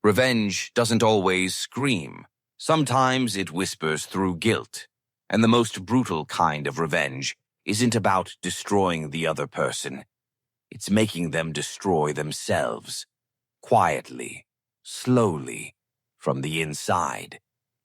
Revenge doesn't always scream. Sometimes it whispers through guilt. And the most brutal kind of revenge isn't about destroying the other person. It's making them destroy themselves. Quietly, slowly, from the inside.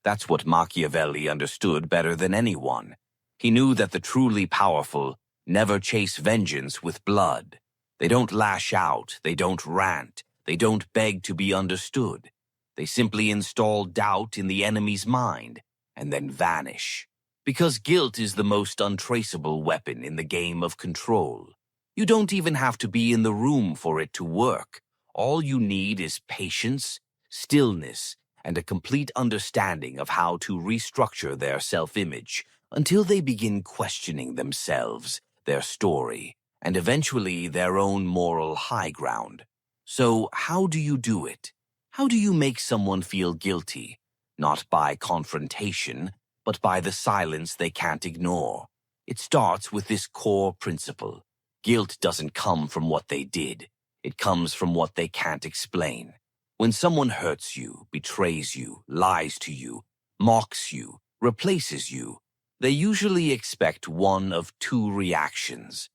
That's what Machiavelli understood better than anyone. He knew that the truly powerful never chase vengeance with blood. They don't lash out, they don't rant, they don't beg to be understood. They simply install doubt in the enemy's mind and then vanish. Because guilt is the most untraceable weapon in the game of control. You don't even have to be in the room for it to work. All you need is patience, stillness, and a complete understanding of how to restructure their self-image until they begin questioning themselves, their story, and eventually their own moral high ground. So how do you do it? How do you make someone feel guilty? Not by confrontation, but by the silence they can't ignore. It starts with this core principle. Guilt doesn't come from what they did. It comes from what they can't explain. When someone hurts you, betrays you, lies to you, mocks you, replaces you, they usually expect one of two reactions.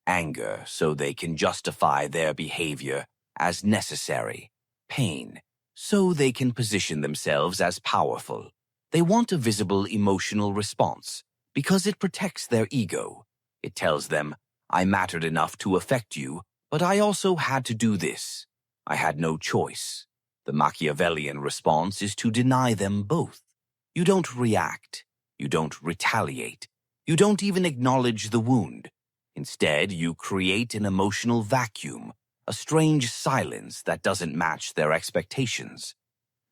Anger, so they can justify their behavior as necessary. Pain, so they can position themselves as powerful. They want a visible emotional response because it protects their ego. It tells them, I mattered enough to affect you, but I also had to do this. I had no choice. The Machiavellian response is to deny them both. You don't react. You don't retaliate. You don't even acknowledge the wound. Instead, you create an emotional vacuum, a strange silence that doesn't match their expectations.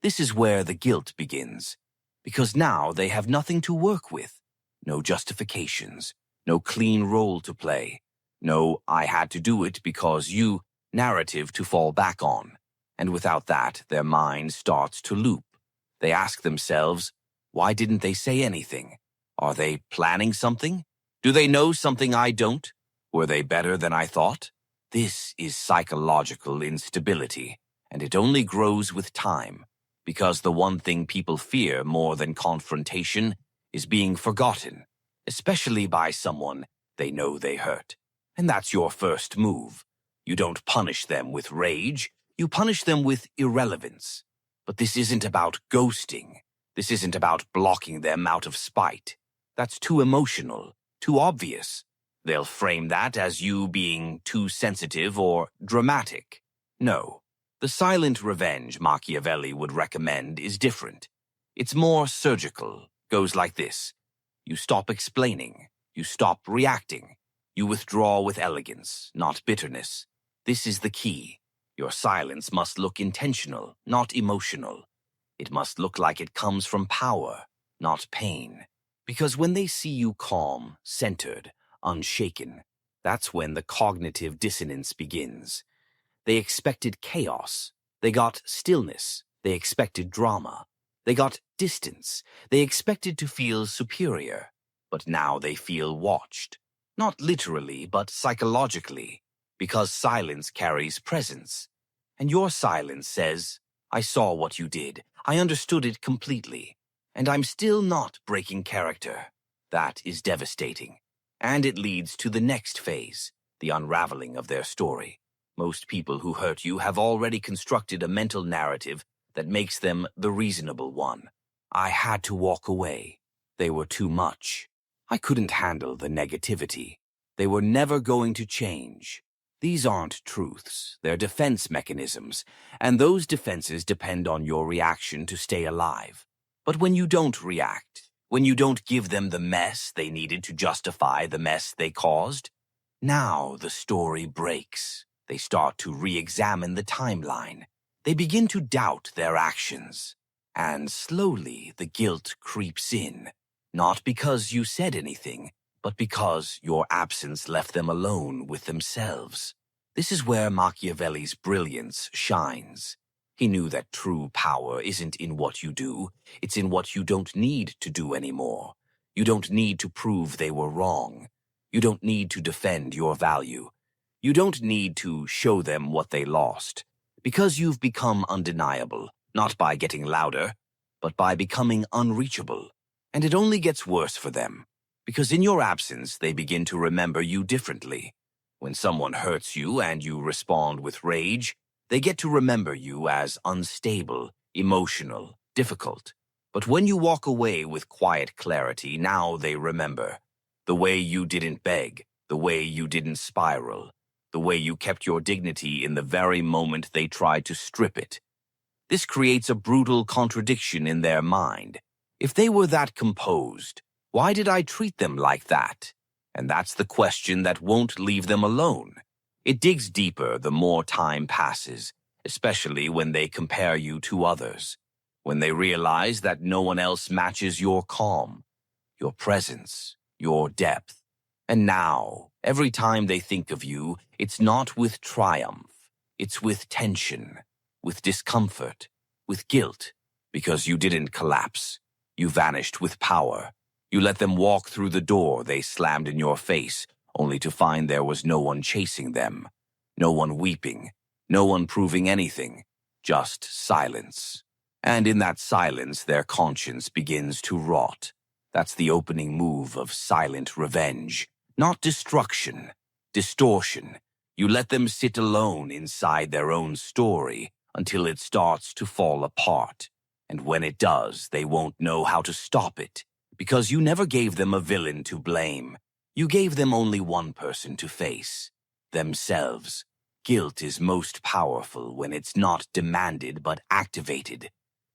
This is where the guilt begins, because now they have nothing to work with. No justifications, no clean role to play. No, I had to do it because you narrative to fall back on. And without that, their mind starts to loop. They ask themselves, why didn't they say anything? Are they planning something? Do they know something I don't? Were they better than I thought? This is psychological instability, and it only grows with time, because the one thing people fear more than confrontation is being forgotten, especially by someone they know they hurt. And that's your first move. You don't punish them with rage, you punish them with irrelevance. But this isn't about ghosting. This isn't about blocking them out of spite. That's too emotional, too obvious. They'll frame that as you being too sensitive or dramatic. No, the silent revenge Machiavelli would recommend is different. It's more surgical, goes like this. You stop explaining, you stop reacting. You withdraw with elegance, not bitterness. This is the key. Your silence must look intentional, not emotional. It must look like it comes from power, not pain. Because when they see you calm, centered, unshaken, that's when the cognitive dissonance begins. They expected chaos. They got stillness. They expected drama. They got distance. They expected to feel superior. But now they feel watched. Not literally, but psychologically, because silence carries presence. And your silence says, I saw what you did, I understood it completely, and I'm still not breaking character. That is devastating. And it leads to the next phase, the unraveling of their story. Most people who hurt you have already constructed a mental narrative that makes them the reasonable one. I had to walk away. They were too much. I couldn't handle the negativity. They were never going to change. These aren't truths, they're defense mechanisms, and those defenses depend on your reaction to stay alive. But when you don't react, when you don't give them the mess they needed to justify the mess they caused, now the story breaks. They start to re-examine the timeline. They begin to doubt their actions. And slowly the guilt creeps in. Not because you said anything, but because your absence left them alone with themselves. This is where Machiavelli's brilliance shines. He knew that true power isn't in what you do, it's in what you don't need to do anymore. You don't need to prove they were wrong. You don't need to defend your value. You don't need to show them what they lost. Because you've become undeniable, not by getting louder, but by becoming unreachable. And it only gets worse for them, because in your absence they begin to remember you differently. When someone hurts you and you respond with rage, they get to remember you as unstable, emotional, difficult. But when you walk away with quiet clarity, now they remember. The way you didn't beg, the way you didn't spiral, the way you kept your dignity in the very moment they tried to strip it. This creates a brutal contradiction in their mind. If they were that composed, why did I treat them like that? And that's the question that won't leave them alone. It digs deeper the more time passes, especially when they compare you to others, when they realize that no one else matches your calm, your presence, your depth. And now, every time they think of you, it's not with triumph, it's with tension, with discomfort, with guilt, because you didn't collapse. You vanished with power. You let them walk through the door they slammed in your face, only to find there was no one chasing them, no one weeping, no one proving anything, just silence. And in that silence, their conscience begins to rot. That's the opening move of silent revenge, not destruction, distortion. You let them sit alone inside their own story until it starts to fall apart. And when it does, they won't know how to stop it, because you never gave them a villain to blame. You gave them only one person to face, themselves. Guilt is most powerful when it's not demanded but activated.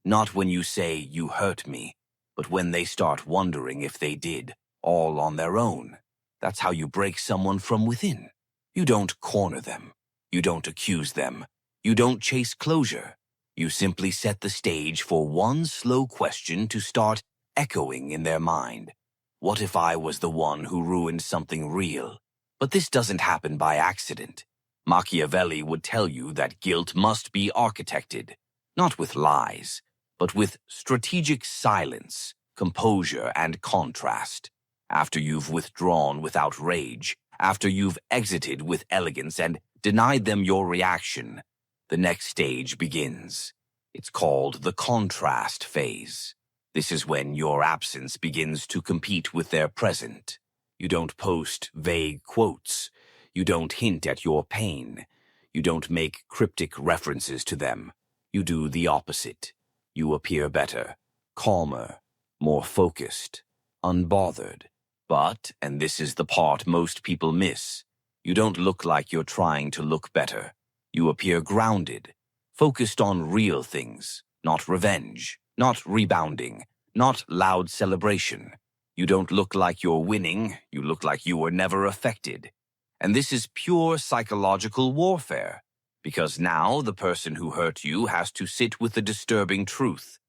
Not when you say, "You hurt me," but when they start wondering if they did, all on their own. That's how you break someone from within. You don't corner them. You don't accuse them. You don't chase closure. You simply set the stage for one slow question to start echoing in their mind. What if I was the one who ruined something real? But this doesn't happen by accident. Machiavelli would tell you that guilt must be architected, not with lies, but with strategic silence, composure, and contrast. After you've withdrawn without rage, after you've exited with elegance and denied them your reaction, the next stage begins. It's called the contrast phase. This is when your absence begins to compete with their present. You don't post vague quotes. You don't hint at your pain. You don't make cryptic references to them. You do the opposite. You appear better, calmer, more focused, unbothered. But, and this is the part most people miss, you don't look like you're trying to look better. You appear grounded, focused on real things, not revenge, not rebounding, not loud celebration. You don't look like you're winning, you look like you were never affected. And this is pure psychological warfare, because now the person who hurt you has to sit with the disturbing truth.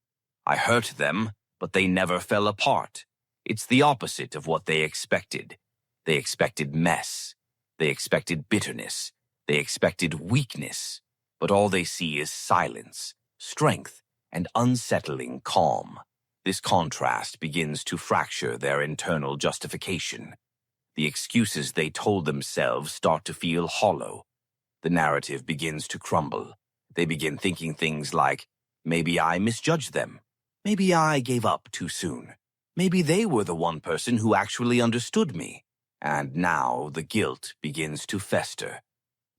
I hurt them, but they never fell apart. It's the opposite of what they expected. They expected mess. They expected bitterness. They expected weakness, but all they see is silence, strength, and unsettling calm. This contrast begins to fracture their internal justification. The excuses they told themselves start to feel hollow. The narrative begins to crumble. They begin thinking things like, maybe I misjudged them. Maybe I gave up too soon. Maybe they were the one person who actually understood me. And now the guilt begins to fester.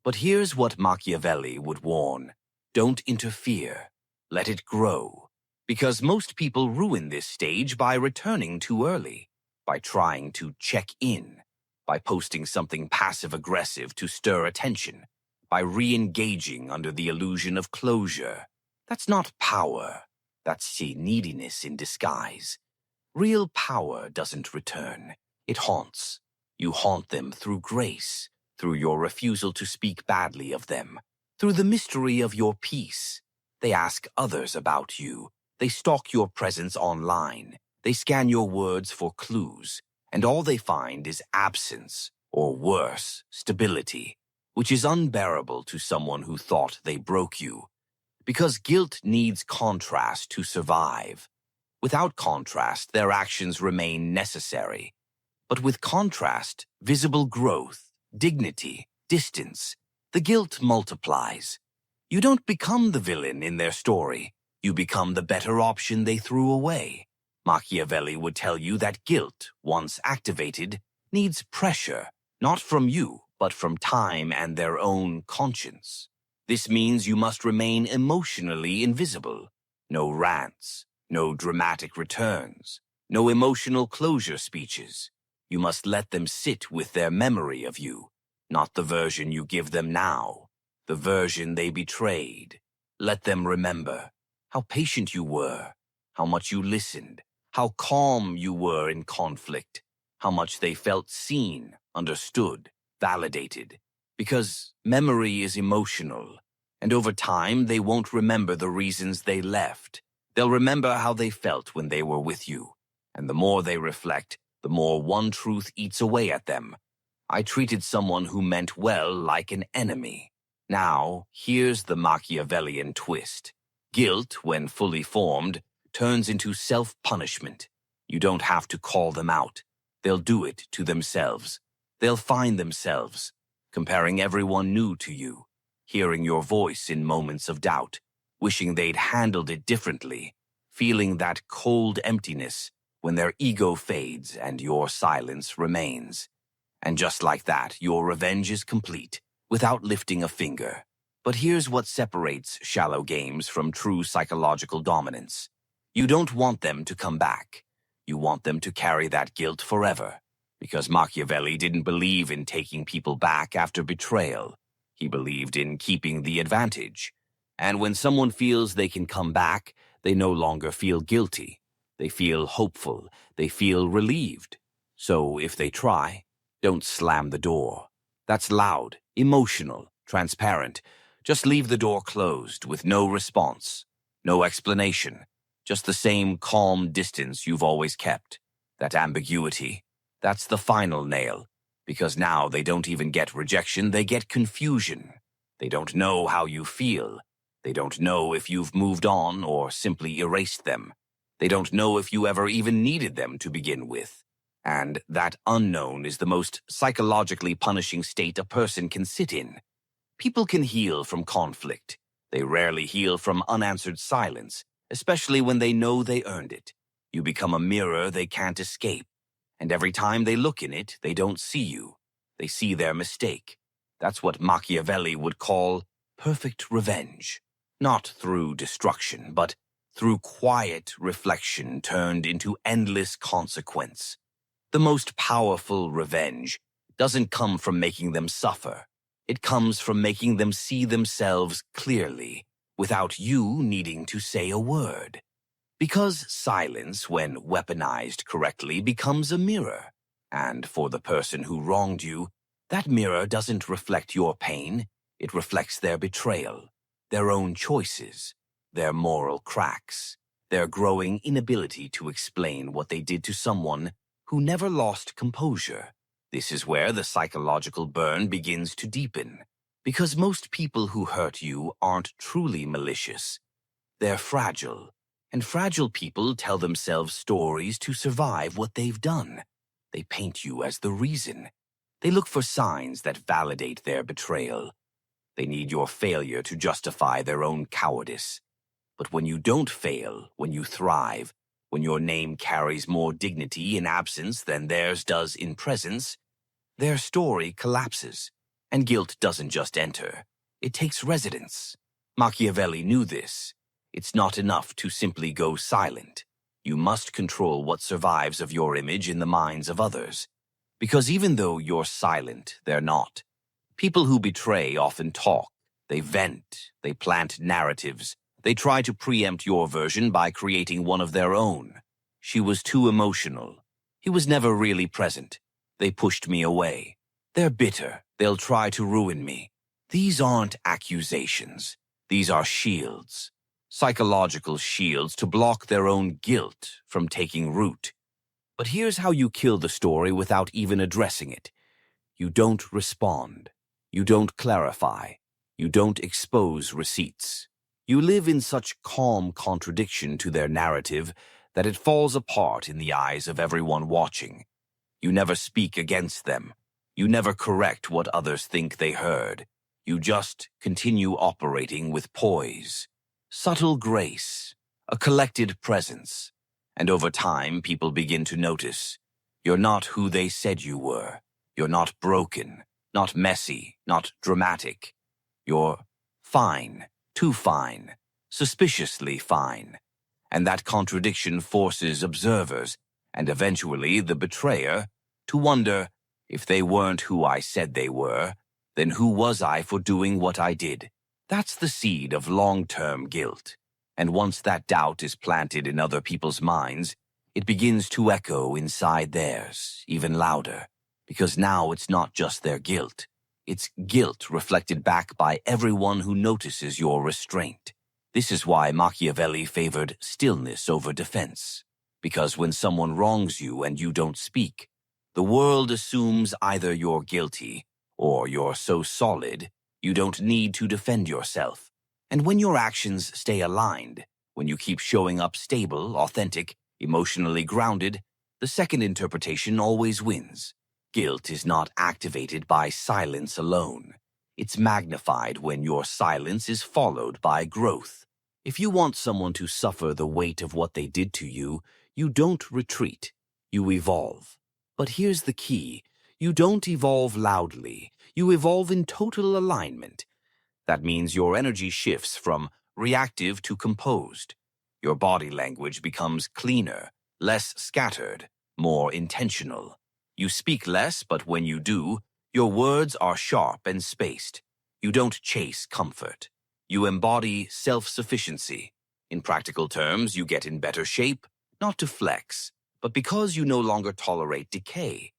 But here's what Machiavelli would warn. Don't interfere. Let it grow. Because most people ruin this stage by returning too early, by trying to check in, by posting something passive-aggressive to stir attention, by re-engaging under the illusion of closure. That's not power. That's neediness in disguise. Real power doesn't return. It haunts. You haunt them through grace, through your refusal to speak badly of them, through the mystery of your peace. They ask others about you. They stalk your presence online. They scan your words for clues, and all they find is absence, or worse, stability, which is unbearable to someone who thought they broke you. Because guilt needs contrast to survive. Without contrast, their actions remain necessary. But with contrast, visible growth, dignity, distance, the guilt multiplies. You don't become the villain in their story. You become the better option they threw away. Machiavelli would tell you that guilt, once activated, needs pressure, not from you, but from time and their own conscience. This means you must remain emotionally invisible. No rants, no dramatic returns, no emotional closure speeches. You must let them sit with their memory of you, not the version you give them now, the version they betrayed. Let them remember how patient you were, how much you listened, how calm you were in conflict, how much they felt seen, understood, validated. Because memory is emotional, and over time they won't remember the reasons they left. They'll remember how they felt when they were with you, and the more they reflect, the more one truth eats away at them. I treated someone who meant well like an enemy. Now, here's the Machiavellian twist. Guilt, when fully formed, turns into self-punishment. You don't have to call them out. They'll do it to themselves. They'll find themselves, comparing everyone new to you, hearing your voice in moments of doubt, wishing they'd handled it differently, feeling that cold emptiness when their ego fades and your silence remains. And just like that, your revenge is complete, without lifting a finger. But here's what separates shallow games from true psychological dominance. You don't want them to come back. You want them to carry that guilt forever. Because Machiavelli didn't believe in taking people back after betrayal. He believed in keeping the advantage. And when someone feels they can come back, they no longer feel guilty. They feel hopeful. They feel relieved. So if they try, don't slam the door. That's loud, emotional, transparent. Just leave the door closed with no response, no explanation, just the same calm distance you've always kept. That ambiguity, that's the final nail, because now they don't even get rejection, they get confusion. They don't know how you feel. They don't know if you've moved on or simply erased them. They don't know if you ever even needed them to begin with. And that unknown is the most psychologically punishing state a person can sit in. People can heal from conflict. They rarely heal from unanswered silence, especially when they know they earned it. You become a mirror they can't escape. And every time they look in it, they don't see you. They see their mistake. That's what Machiavelli would call perfect revenge. Not through destruction, but through quiet reflection turned into endless consequence. The most powerful revenge doesn't come from making them suffer. It comes from making them see themselves clearly, without you needing to say a word. Because silence, when weaponized correctly, becomes a mirror. And for the person who wronged you, that mirror doesn't reflect your pain. It reflects their betrayal, their own choices, their moral cracks, their growing inability to explain what they did to someone who never lost composure. This is where the psychological burn begins to deepen, because most people who hurt you aren't truly malicious. They're fragile, and fragile people tell themselves stories to survive what they've done. They paint you as the reason. They look for signs that validate their betrayal. They need your failure to justify their own cowardice. But when you don't fail, when you thrive, when your name carries more dignity in absence than theirs does in presence, their story collapses, and guilt doesn't just enter. It takes residence. Machiavelli knew this. It's not enough to simply go silent. You must control what survives of your image in the minds of others. Because even though you're silent, they're not. People who betray often talk. They vent. They plant narratives. They try to preempt your version by creating one of their own. She was too emotional. He was never really present. They pushed me away. They're bitter. They'll try to ruin me. These aren't accusations. These are shields. Psychological shields to block their own guilt from taking root. But here's how you kill the story without even addressing it. You don't respond. You don't clarify. You don't expose receipts. You live in such calm contradiction to their narrative that it falls apart in the eyes of everyone watching. You never speak against them. You never correct what others think they heard. You just continue operating with poise, subtle grace, a collected presence. And over time, people begin to notice you're not who they said you were. You're not broken, not messy, not dramatic. You're fine, too fine, suspiciously fine. And that contradiction forces observers, and eventually the betrayer, to wonder, if they weren't who I said they were, then who was I for doing what I did? That's the seed of long-term guilt. And once that doubt is planted in other people's minds, it begins to echo inside theirs, even louder. Because now it's not just their guilt. It's guilt reflected back by everyone who notices your restraint. This is why Machiavelli favored stillness over defense. Because when someone wrongs you and you don't speak, the world assumes either you're guilty or you're so solid you don't need to defend yourself. And when your actions stay aligned, when you keep showing up stable, authentic, emotionally grounded, the second interpretation always wins. Guilt is not activated by silence alone. It's magnified when your silence is followed by growth. If you want someone to suffer the weight of what they did to you, you don't retreat, you evolve. But here's the key. You don't evolve loudly. You evolve in total alignment. That means your energy shifts from reactive to composed. Your body language becomes cleaner, less scattered, more intentional. You speak less, but when you do, your words are sharp and spaced. You don't chase comfort. You embody self-sufficiency. In practical terms, you get in better shape, not to flex, but because you no longer tolerate decay.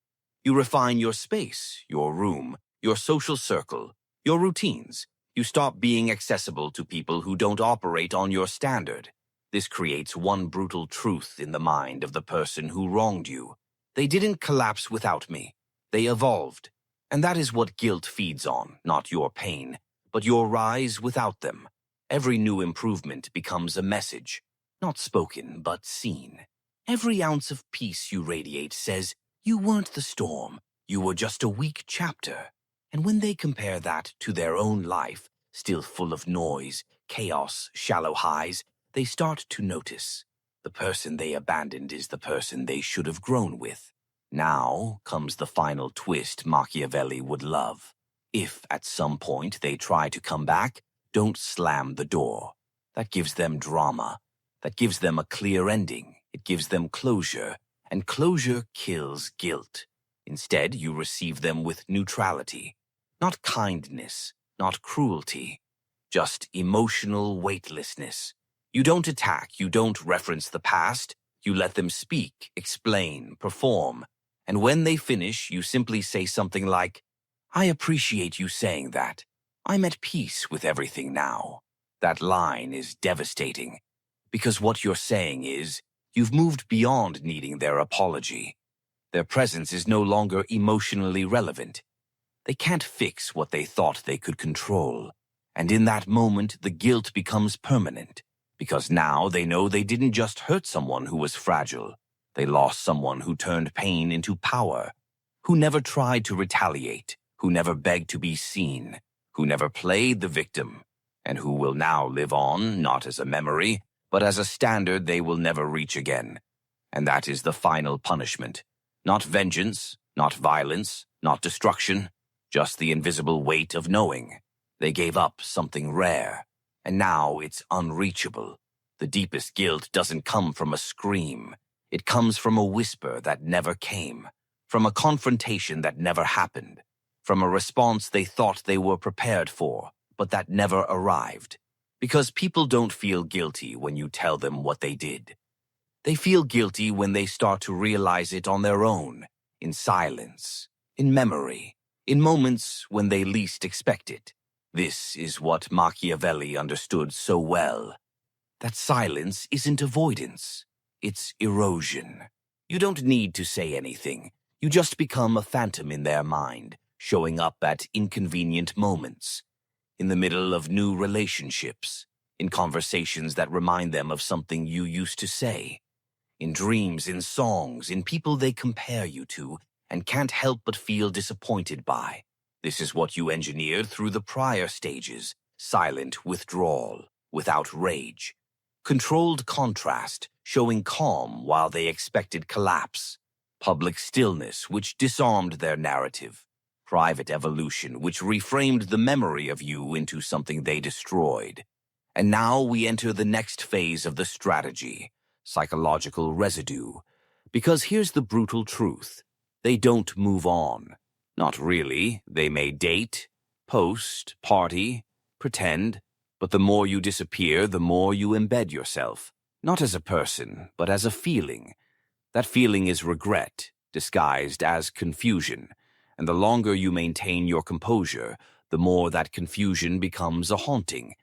You refine your space, your room, your social circle, your routines. You stop being accessible to people who don't operate on your standard. This creates one brutal truth in the mind of the person who wronged you. They didn't collapse without me. They evolved. And that is what guilt feeds on, not your pain, but your rise without them. Every new improvement becomes a message, not spoken but seen. Every ounce of peace you radiate says, you weren't the storm, you were just a weak chapter. And when they compare that to their own life, still full of noise, chaos, shallow highs, they start to notice. The person they abandoned is the person they should have grown with. Now comes the final twist Machiavelli would love. If at some point they try to come back, don't slam the door. That gives them drama. That gives them a clear ending. It gives them closure. And closure kills guilt. Instead, you receive them with neutrality. Not kindness, not cruelty. Just emotional weightlessness. You don't attack, you don't reference the past. You let them speak, explain, perform. And when they finish, you simply say something like, I appreciate you saying that. I'm at peace with everything now. That line is devastating. Because what you're saying is, you've moved beyond needing their apology. Their presence is no longer emotionally relevant. They can't fix what they thought they could control. And in that moment, the guilt becomes permanent. Because now they know they didn't just hurt someone who was fragile. They lost someone who turned pain into power, who never tried to retaliate, who never begged to be seen, who never played the victim, and who will now live on, not as a memory, but as a standard they will never reach again. And that is the final punishment. Not vengeance, not violence, not destruction, just the invisible weight of knowing. They gave up something rare, and now it's unreachable. The deepest guilt doesn't come from a scream. It comes from a whisper that never came, from a confrontation that never happened, from a response they thought they were prepared for, but that never arrived. Because people don't feel guilty when you tell them what they did. They feel guilty when they start to realize it on their own, in silence, in memory, in moments when they least expect it. This is what Machiavelli understood so well. That silence isn't avoidance, it's erosion. You don't need to say anything. You just become a phantom in their mind, showing up at inconvenient moments, in the middle of new relationships, in conversations that remind them of something you used to say, in dreams, in songs, in people they compare you to and can't help but feel disappointed by. This is what you engineered through the prior stages, silent withdrawal, without rage. Controlled contrast, showing calm while they expected collapse. Public stillness, which disarmed their narrative. Private evolution, which reframed the memory of you into something they destroyed. And now we enter the next phase of the strategy, psychological residue. Because here's the brutal truth. They don't move on. Not really. They may date, post, party, pretend, but the more you disappear, the more you embed yourself. Not as a person, but as a feeling. That feeling is regret, disguised as confusion. And the longer you maintain your composure, the more that confusion becomes a haunting.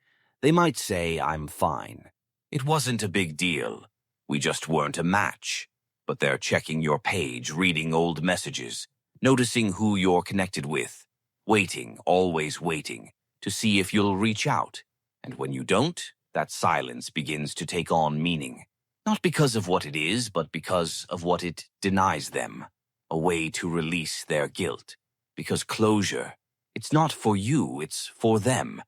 They might say, I'm fine. It wasn't a big deal. We just weren't a match. But they're checking your page, reading old messages, noticing who you're connected with, waiting, always waiting, to see if you'll reach out. And when you don't, that silence begins to take on meaning. Not because of what it is, but because of what it denies them. A way to release their guilt. Because closure, it's not for you, it's for them.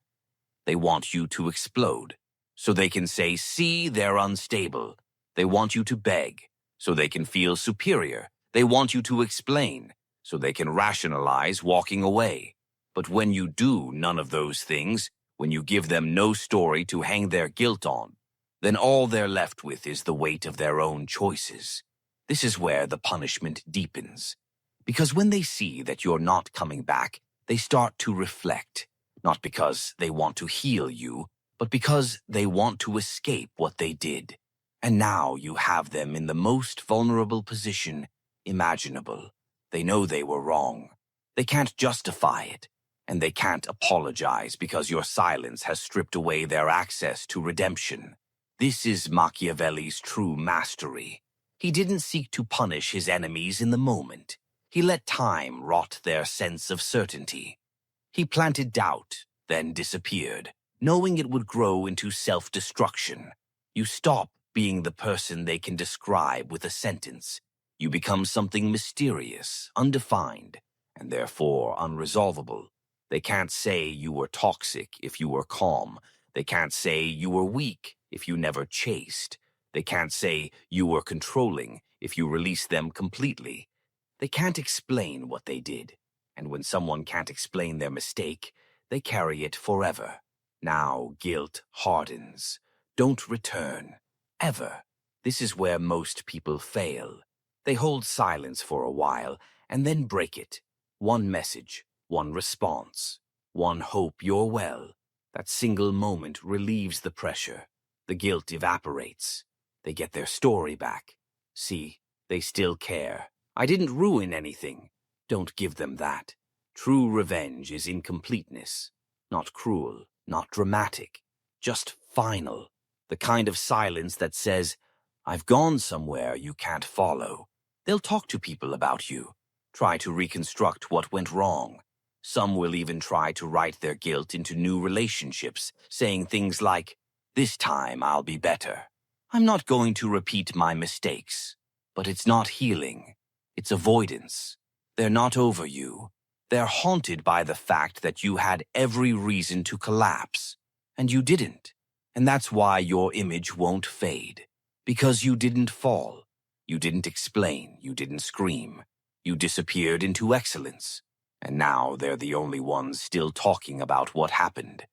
They want you to explode, so they can say, see, they're unstable. They want you to beg, so they can feel superior. They want you to explain, so they can rationalize walking away. But when you do none of those things, when you give them no story to hang their guilt on, then all they're left with is the weight of their own choices. This is where the punishment deepens. Because when they see that you're not coming back, they start to reflect. Not because they want to heal you, but because they want to escape what they did. And now you have them in the most vulnerable position imaginable. They know they were wrong. They can't justify it. And they can't apologize because your silence has stripped away their access to redemption. This is Machiavelli's true mastery. He didn't seek to punish his enemies in the moment. He let time rot their sense of certainty. He planted doubt, then disappeared, knowing it would grow into self-destruction. You stop being the person they can describe with a sentence. You become something mysterious, undefined, and therefore unresolvable. They can't say you were toxic if you were calm. They can't say you were weak if you never chased. They can't say you were controlling if you released them completely. They can't explain what they did. And when someone can't explain their mistake, they carry it forever. Now guilt hardens. Don't return. Ever. This is where most people fail. They hold silence for a while and then break it. One message, one response, one hope you're well. That single moment relieves the pressure. The guilt evaporates. They get their story back. See, they still care. I didn't ruin anything. Don't give them that. True revenge is incompleteness. Not cruel, not dramatic. Just final. The kind of silence that says, I've gone somewhere you can't follow. They'll talk to people about you. Try to reconstruct what went wrong. Some will even try to write their guilt into new relationships, saying things like, this time I'll be better. I'm not going to repeat my mistakes. But it's not healing. It's avoidance. They're not over you. They're haunted by the fact that you had every reason to collapse, and you didn't. And that's why your image won't fade. Because you didn't fall. You didn't explain. You didn't scream. You disappeared into excellence. And now they're the only ones still talking about what happened.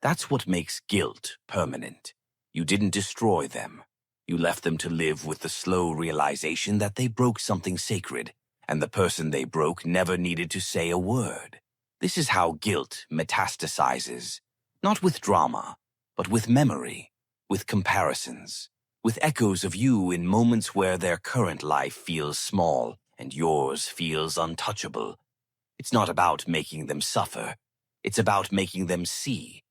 That's what makes guilt permanent. You didn't destroy them. You left them to live with the slow realization that they broke something sacred, and the person they broke never needed to say a word. This is how guilt metastasizes, not with drama, but with memory, with comparisons, with echoes of you in moments where their current life feels small and yours feels untouchable. It's not about making them suffer. It's about making them see.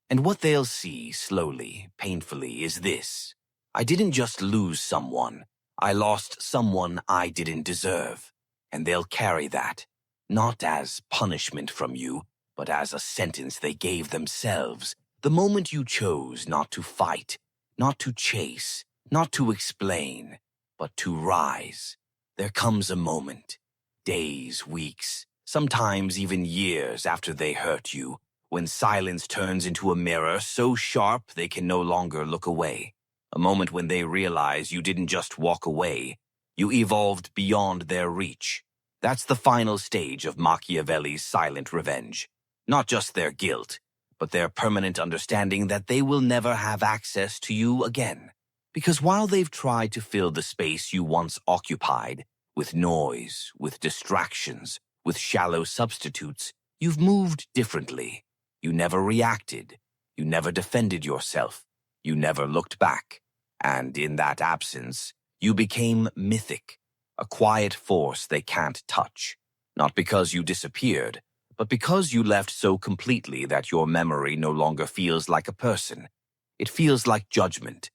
And what they'll see slowly, painfully, is this. I didn't just lose someone. I lost someone I didn't deserve. And they'll carry that, not as punishment from you, but as a sentence they gave themselves. The moment you chose not to fight, not to chase, not to explain, but to rise. There comes a moment, days, weeks, sometimes even years after they hurt you, when silence turns into a mirror so sharp they can no longer look away. A moment when they realize you didn't just walk away, you evolved beyond their reach. That's the final stage of Machiavelli's silent revenge. Not just their guilt, but their permanent understanding that they will never have access to you again. Because while they've tried to fill the space you once occupied, with noise, with distractions, with shallow substitutes, you've moved differently. You never reacted. You never defended yourself. You never looked back. And in that absence, you became mythic, a quiet force they can't touch. Not because you disappeared, but because you left so completely that your memory no longer feels like a person. It feels like judgment.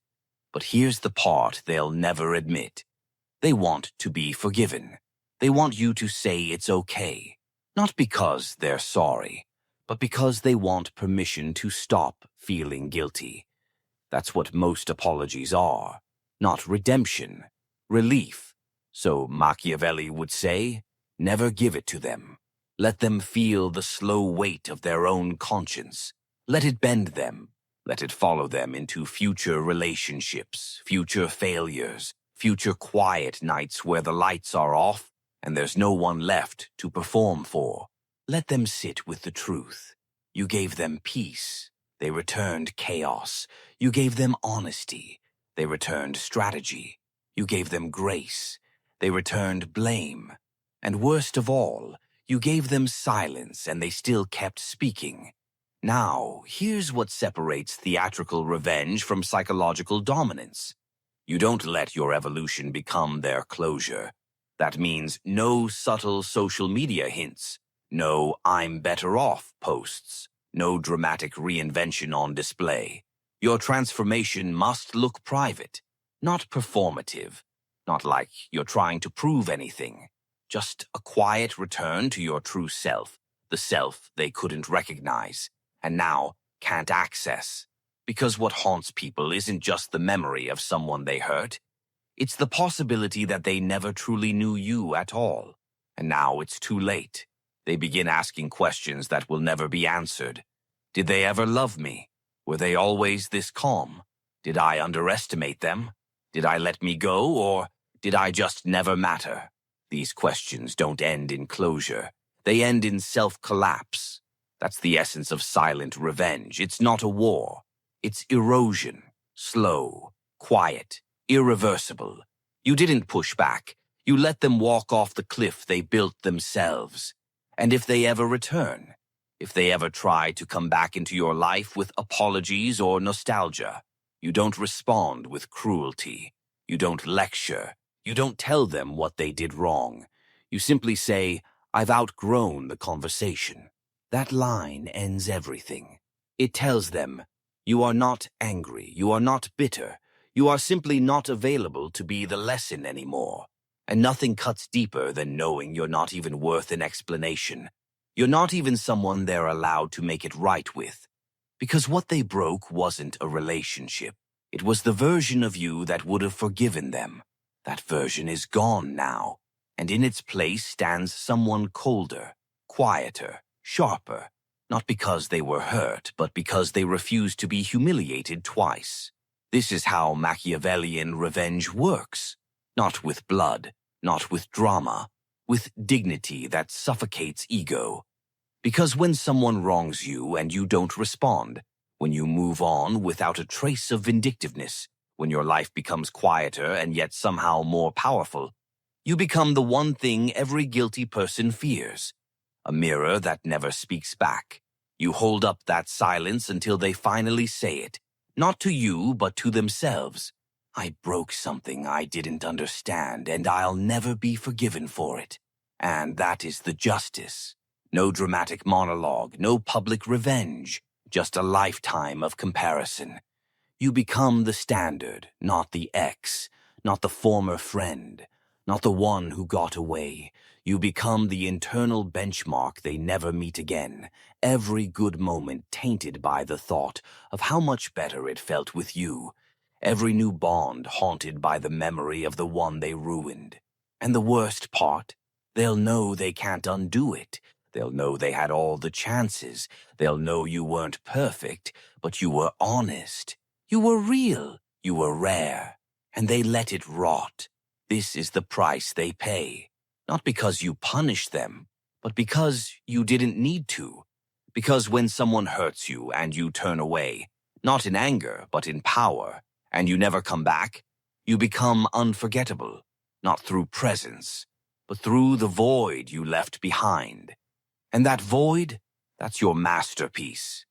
But here's the part they'll never admit. They want to be forgiven. They want you to say it's okay. Not because they're sorry, but because they want permission to stop feeling guilty. That's what most apologies are. Not redemption, relief. So Machiavelli would say, never give it to them. Let them feel the slow weight of their own conscience. Let it bend them. Let it follow them into future relationships, future failures, future quiet nights where the lights are off and there's no one left to perform for. Let them sit with the truth. You gave them peace. They returned chaos. You gave them honesty. They returned strategy. You gave them grace. They returned blame. And worst of all, you gave them silence and they still kept speaking. Now, here's what separates theatrical revenge from psychological dominance. You don't let your evolution become their closure. That means no subtle social media hints, no "I'm better off" posts, no dramatic reinvention on display. Your transformation must look private, not performative, not like you're trying to prove anything. Just a quiet return to your true self, the self they couldn't recognize, and now can't access. Because what haunts people isn't just the memory of someone they hurt. It's the possibility that they never truly knew you at all. And now it's too late. They begin asking questions that will never be answered. Did they ever love me? Were they always this calm? Did I underestimate them? Did I let me go, or did I just never matter? These questions don't end in closure. They end in self-collapse. That's the essence of silent revenge. It's not a war. It's erosion. Slow, quiet, irreversible. You didn't push back. You let them walk off the cliff they built themselves. And if they ever return, if they ever try to come back into your life with apologies or nostalgia, you don't respond with cruelty. You don't lecture. You don't tell them what they did wrong. You simply say, "I've outgrown the conversation." That line ends everything. It tells them, you are not angry, you are not bitter, you are simply not available to be the lesson anymore. And nothing cuts deeper than knowing you're not even worth an explanation. You're not even someone they're allowed to make it right with. Because what they broke wasn't a relationship. It was the version of you that would have forgiven them. That version is gone now, and in its place stands someone colder, quieter, sharper, not because they were hurt, but because they refused to be humiliated twice. This is how Machiavellian revenge works. Not with blood, not with drama, with dignity that suffocates ego. Because when someone wrongs you and you don't respond, when you move on without a trace of vindictiveness, when your life becomes quieter and yet somehow more powerful, you become the one thing every guilty person fears. A mirror that never speaks back. You hold up that silence until they finally say it, not to you, but to themselves. I broke something I didn't understand, and I'll never be forgiven for it. And that is the justice. No dramatic monologue, no public revenge, just a lifetime of comparison. You become the standard, not the ex, not the former friend, not the one who got away. You become the internal benchmark they never meet again, every good moment tainted by the thought of how much better it felt with you, every new bond haunted by the memory of the one they ruined. And the worst part? They'll know they can't undo it. They'll know they had all the chances. They'll know you weren't perfect, but you were honest. You were real. You were rare, and they let it rot. This is the price they pay. Not because you punished them, but because you didn't need to. Because when someone hurts you and you turn away, not in anger, but in power, and you never come back, you become unforgettable, not through presence, but through the void you left behind. And that void, that's your masterpiece.